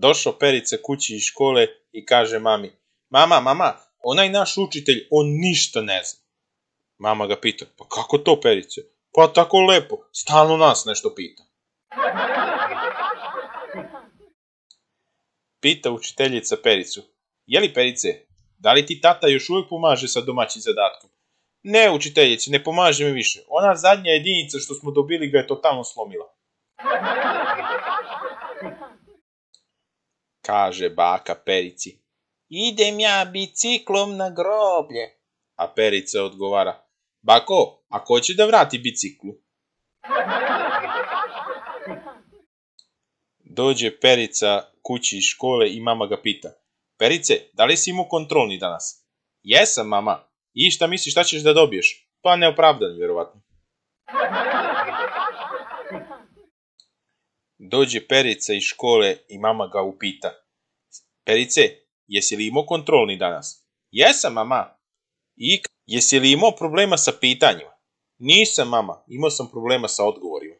Došao Perica kući iz škole i kaže mami: Mama, onaj naš učitelj, on ništa ne zna. Mama ga pita: pa kako to, Perice? Pa tako lepo, stalno nas nešto pita. Pita učiteljica Pericu: jeli, Perice, da li ti tata još uvijek pomaže sa domaćim zadatkom? Ne, učiteljice, ne pomaže mi više. Ona zadnja jedinica što smo dobili ga je totalno slomila. Kaže baka Perici: idem ja biciklom na groblje. A Perica odgovara: bako, a ko će da vrati biciklu? Dođe Perica kući iz škole i mama ga pita: Perice, da li si imao kontrolni danas? Jesam, mama. I šta misliš, šta ćeš da dobiješ? Pa neopravdan, vjerovatno. Dođe Perica iz škole i mama ga upita: Perice, jesi li imao kontrolni danas? Jesam, mama. I jesi li imao problema sa pitanjima? Nisam, mama. Imao sam problema sa odgovorima.